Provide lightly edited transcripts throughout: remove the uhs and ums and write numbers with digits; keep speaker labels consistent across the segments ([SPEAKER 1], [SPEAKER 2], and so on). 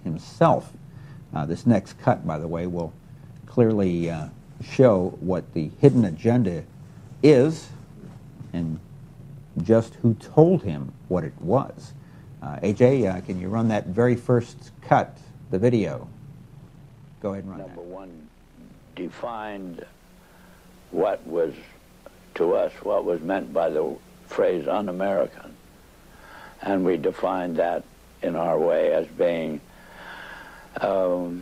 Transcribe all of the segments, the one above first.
[SPEAKER 1] himself. This next cut, by the way, will clearly show what the hidden agenda is and just who told him what it was. AJ, can you run that very first cut, the video? Go ahead and run that.
[SPEAKER 2] Number one, defined what was, to us, what was meant by the phrase un-American. And we defined that in our way as being a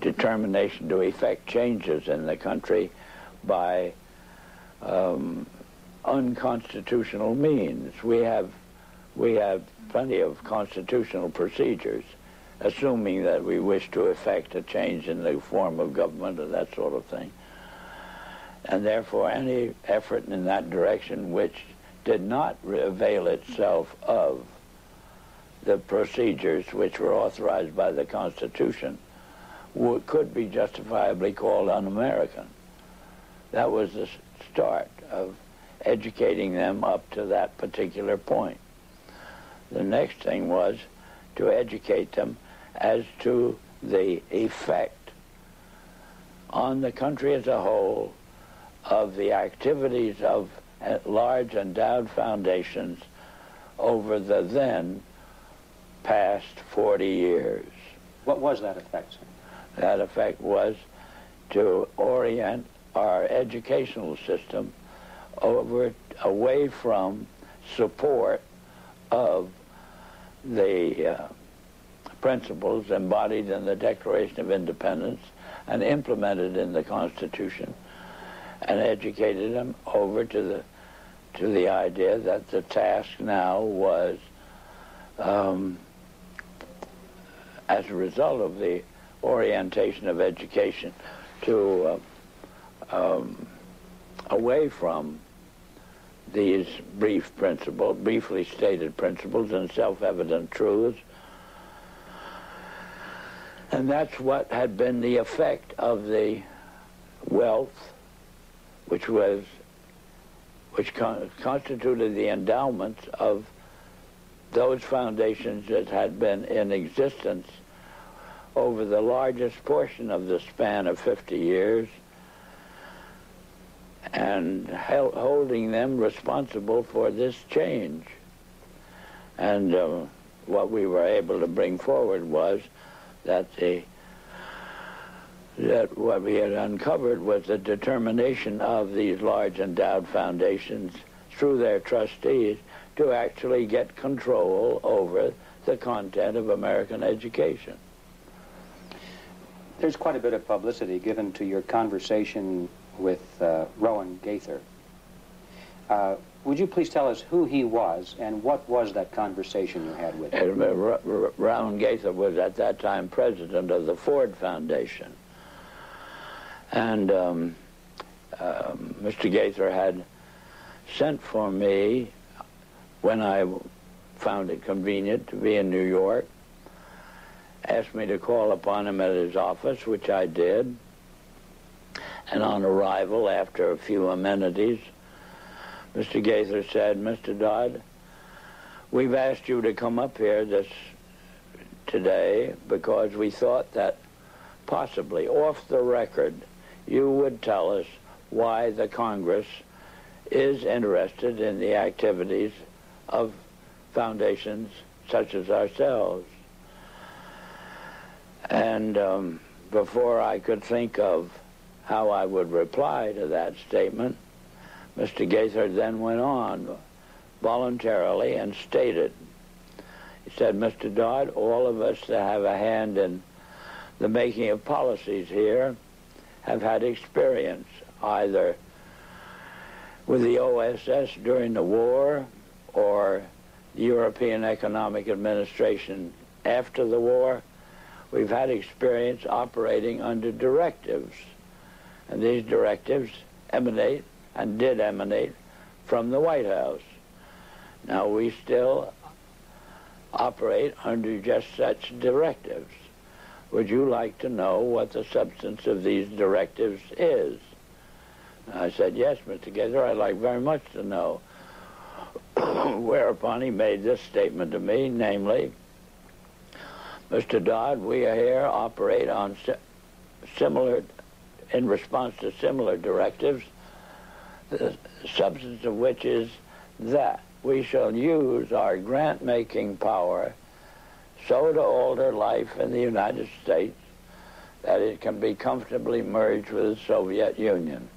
[SPEAKER 2] determination to effect changes in the country by unconstitutional means. We have plenty of constitutional procedures, assuming that we wish to effect a change in the form of government or that sort of thing. And therefore, any effort in that direction which did not avail itself of the procedures which were authorized by the Constitution could be justifiably called un-American. That was the start of educating them up to that particular point. The next thing was to educate them as to the effect on the country as a whole of the activities of large endowed foundations over the then past 40 years.
[SPEAKER 3] What was that effect, sir?
[SPEAKER 2] That effect was to orient our educational system away from support of the principles embodied in the Declaration of Independence and implemented in the Constitution, and educated them over to the idea that the task now was, as a result of the orientation of education, to away from these briefly stated principles and self-evident truths. And that's what had been the effect of the wealth which constituted the endowments of those foundations that had been in existence over the largest portion of the span of 50 years, and holding them responsible for this change. And what we were able to bring forward was that what we had uncovered was the determination of these large endowed foundations through their trustees to actually get control over the content of American education.
[SPEAKER 3] There's quite a bit of publicity given to your conversation with Rowan Gaither. Would you please tell us who he was and what was that conversation you had with him?
[SPEAKER 2] Rowan Gaither was at that time president of the Ford Foundation. And Mr. Gaither had sent for me when I found it convenient to be in New York, asked me to call upon him at his office, which I did. And on arrival, after a few amenities, Mr. Gaither said, "Mr. Dodd, we've asked you to come up here today because we thought that possibly off the record you would tell us why the Congress is interested in the activities of foundations such as ourselves." And before I could think of how I would reply to that statement, Mr. Gaither then went on voluntarily and stated, he said, "Mr. Dodd, all of us that have a hand in the making of policies here have had experience either with the OSS during the war or the European Economic Administration after the war. We've had experience operating under directives, and these directives emanate and did emanate from the White House. Now we still operate under just such directives. Would you like to know what the substance of these directives is?" And I said, "Yes, Mr. Gaither, I'd like very much to know." Whereupon he made this statement to me, namely, Mr. Dodd, we here operate on in response to similar directives, the substance of which is that we shall use our grant-making power so to alter life in the United States that it can be comfortably merged with the Soviet Union.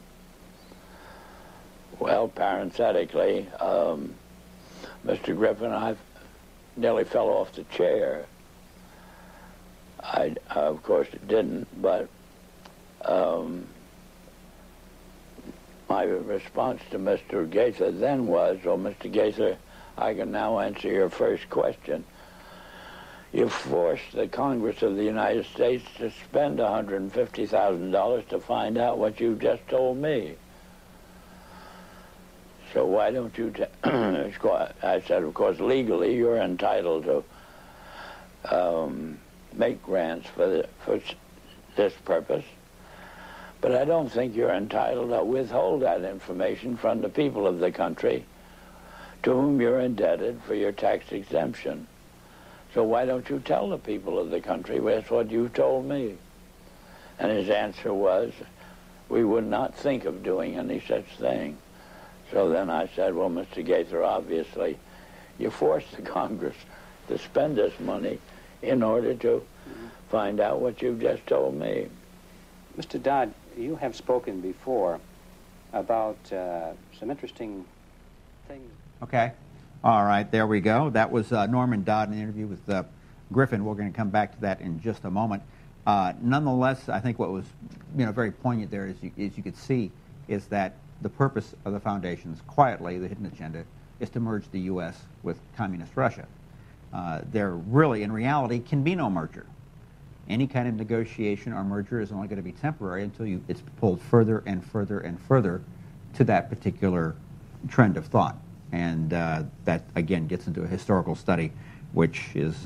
[SPEAKER 2] Well, parenthetically, Mr. Griffin, I nearly fell off the chair. I of course, didn't, but my response to Mr. Gaither then was, well, Mr. Gaither, I can now answer your first question. You forced the Congress of the United States to spend $150,000 to find out what you just told me. So why don't you I said, of course, legally you're entitled to make grants for this purpose, but I don't think you're entitled to withhold that information from the people of the country to whom you're indebted for your tax exemption. So why don't you tell the people of the country that's what you told me? And his answer was, we would not think of doing any such thing. So then I said, well, Mr. Gaither, obviously, you forced the Congress to spend this money in order to find out what you've just told me.
[SPEAKER 3] Mr. Dodd, you have spoken before about some interesting things.
[SPEAKER 1] Okay. All right, there we go. That was Norman Dodd in an interview with Griffin. We're going to come back to that in just a moment. Nonetheless, I think what was very poignant there, as you could see, is that the purpose of the foundations, quietly, the hidden agenda, is to merge the U.S. with communist Russia. There really, in reality, can be no merger. Any kind of negotiation or merger is only going to be temporary until it's pulled further and further and further to that particular trend of thought. And that, again, gets into a historical study, which is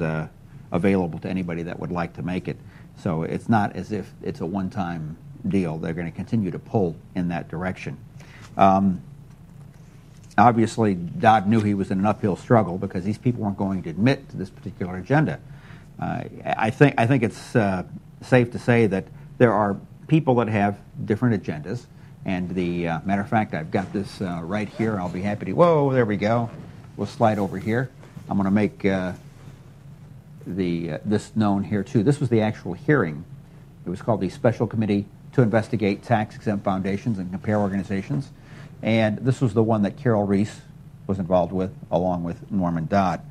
[SPEAKER 1] available to anybody that would like to make it. So it's not as if it's a one-time deal. They're going to continue to pull in that direction. Obviously, Dodd knew he was in an uphill struggle because these people weren't going to admit to this particular agenda. I think it's safe to say that there are people that have different agendas. And the matter of fact, I've got this right here. I'll be happy to. Whoa, there we go. We'll slide over here. I'm going to make this known here too. This was the actual hearing. It was called the Special Committee to Investigate Tax-Exempt Foundations and Compare Organizations. And this was the one that Carol Reese was involved with, along with Norman Dodd.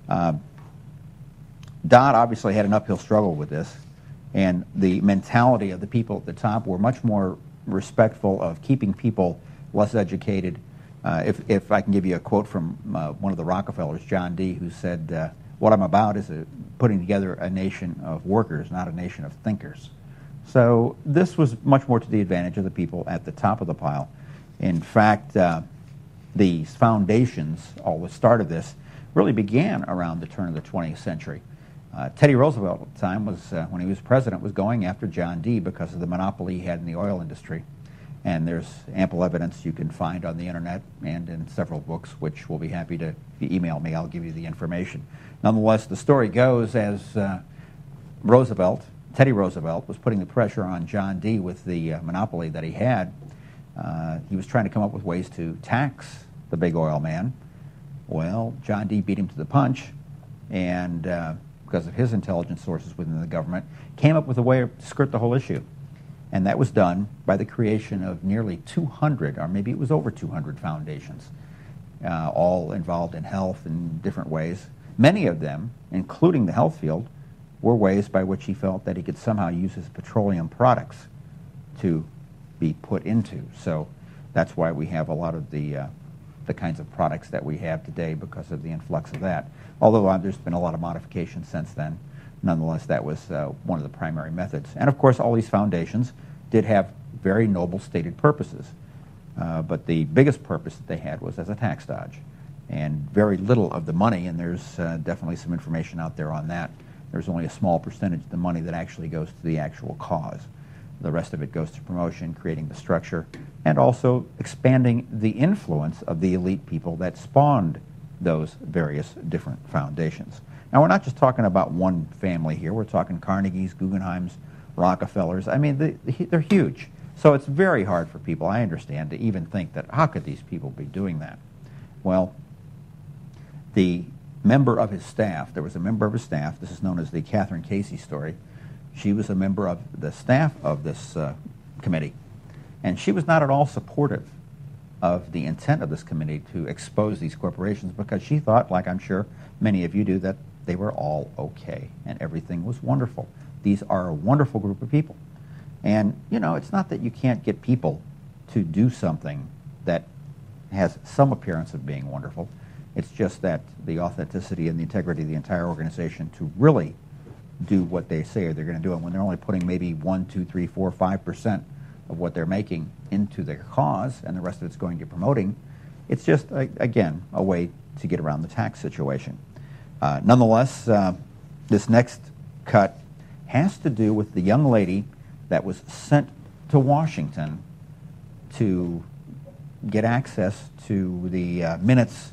[SPEAKER 1] Dodd obviously had an uphill struggle with this, and the mentality of the people at the top were much more respectful of keeping people less educated. If I can give you a quote from one of the Rockefellers, John D., who said, what I'm about is putting together a nation of workers, not a nation of thinkers. So this was much more to the advantage of the people at the top of the pile. In fact, the foundations, all the start of this, really began around the turn of the 20th century. Teddy Roosevelt at the time, when he was president, was going after John D. because of the monopoly he had in the oil industry. And there's ample evidence you can find on the internet and in several books, which we'll be happy to, if you email me, I'll give you the information. Nonetheless, the story goes as Teddy Roosevelt, was putting the pressure on John D. with the monopoly that he had. He was trying to come up with ways to tax the big oil man. Well, John D. beat him to the punch, and because of his intelligence sources within the government, came up with a way to skirt the whole issue. And that was done by the creation of nearly 200, or maybe it was over 200 foundations, all involved in health in different ways. Many of them, including the health field, were ways by which he felt that he could somehow use his petroleum products to be put into. So that's why we have a lot of the kinds of products that we have today, because of the influx of that. Although there's been a lot of modifications since then, nonetheless, that was one of the primary methods. And of course, all these foundations did have very noble stated purposes. But the biggest purpose that they had was as a tax dodge. And very little of the money, and there's definitely some information out there on that, there's only a small percentage of the money that actually goes to the actual cause. The rest of it goes to promotion, creating the structure, and also expanding the influence of the elite people that spawned those various different foundations. Now, we're not just talking about one family here. We're talking Carnegies, Guggenheims, Rockefellers. I mean, they're huge. So it's very hard for people, I understand, to even think that how could these people be doing that? Well, the member of his staff, there was a member of his staff, this is known as the Catherine Casey story. She was a member of the staff of this committee, and she was not at all supportive of the intent of this committee to expose these corporations because she thought, like I'm sure many of you do, that they were all okay and everything was wonderful. These are a wonderful group of people. And, you know, it's not that you can't get people to do something that has some appearance of being wonderful. It's just that the authenticity and the integrity of the entire organization to really do what they say they're going to do, and when they're only putting maybe 1, 2, 3, 4, 5% of what they're making into their cause, and the rest of it's going to promoting, it's just, again, a way to get around the tax situation. Nonetheless, this next cut has to do with the young lady that was sent to Washington to get access to the minutes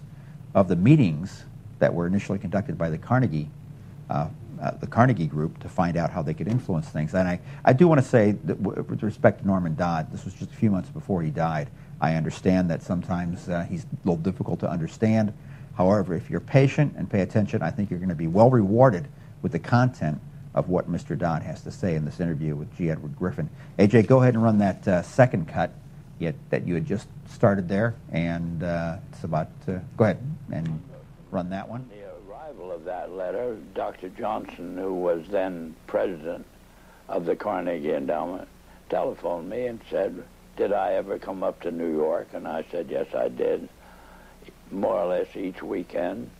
[SPEAKER 1] of the meetings that were initially conducted by the Carnegie Group to find out how they could influence things. And I do want to say that with respect to Norman Dodd, this was just a few months before he died. I understand that sometimes he's a little difficult to understand. However, if you're patient and pay attention, I think you're going to be well rewarded with the content of what Mr. Dodd has to say in this interview with G. Edward Griffin. AJ, go ahead and run that second cut that you had just started there, and it's about to go ahead and run that one.
[SPEAKER 2] The arrival of that letter, Dr. Johnson, who was then president of the Carnegie Endowment, telephoned me and said, did I ever come up to New York? And I said, yes, I did, more or less each weekend.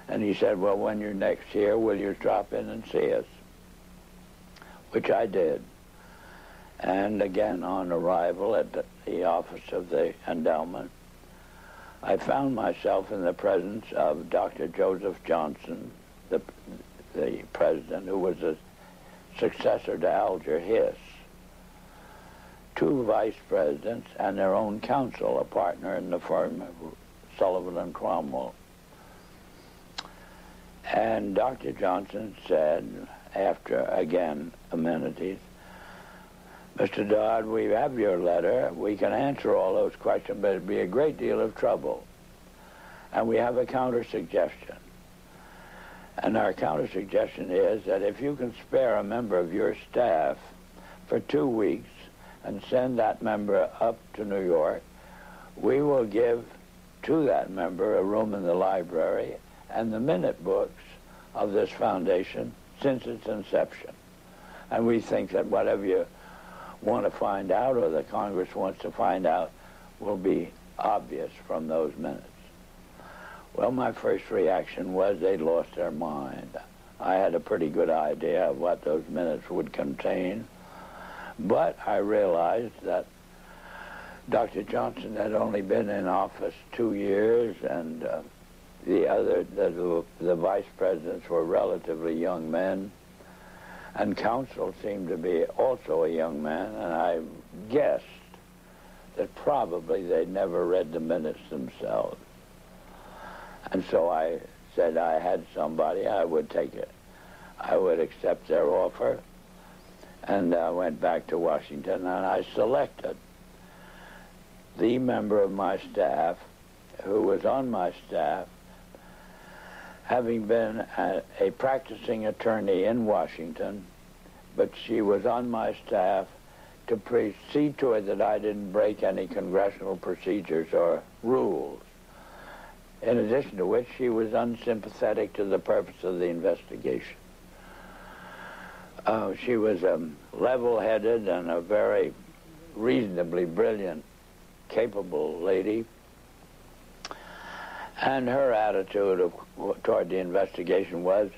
[SPEAKER 2] And he said, well, when you're next here, will you drop in and see us? Which I did. And again, on arrival at the office of the endowment, I found myself in the presence of Dr. Joseph Johnson, the president, who was a successor to Alger Hiss, 2 vice presidents, and their own counsel, a partner in the firm, Sullivan and Cromwell. And Dr. Johnson said, after, again, amenities, Mr. Dodd, we have your letter. We can answer all those questions, but it'd be a great deal of trouble. And we have a counter-suggestion. And our counter-suggestion is that if you can spare a member of your staff for 2 weeks and send that member up to New York, we will give to that member a room in the library and the minute books of this foundation since its inception. And we think that whatever you want to find out, or the Congress wants to find out, will be obvious from those minutes. Well, my first reaction was they'd lost their mind. I had a pretty good idea of what those minutes would contain, but I realized that Dr. Johnson had only been in office 2 years, and the vice presidents were relatively young men, and counsel seemed to be also a young man, and I guessed that probably they'd never read the minutes themselves. And so I said I had somebody, I would take it. I would accept their offer, and I went back to Washington, and I selected the member of my staff who was on my staff, having been a practicing attorney in Washington, but she was on my staff to see to it that I didn't break any congressional procedures or rules. In addition to which, she was unsympathetic to the purpose of the investigation. She was level-headed and a very reasonably brilliant, capable lady. And her attitude toward the investigation was,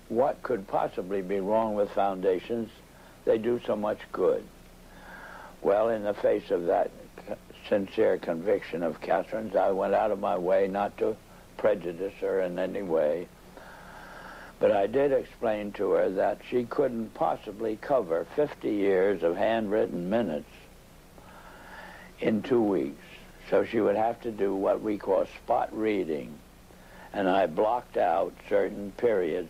[SPEAKER 2] what could possibly be wrong with foundations? They do so much good. Well, in the face of that sincere conviction of Catherine's, I went out of my way not to prejudice her in any way. But I did explain to her that she couldn't possibly cover 50 years of handwritten minutes in 2 weeks. So she would have to do what we call spot reading and I blocked out certain periods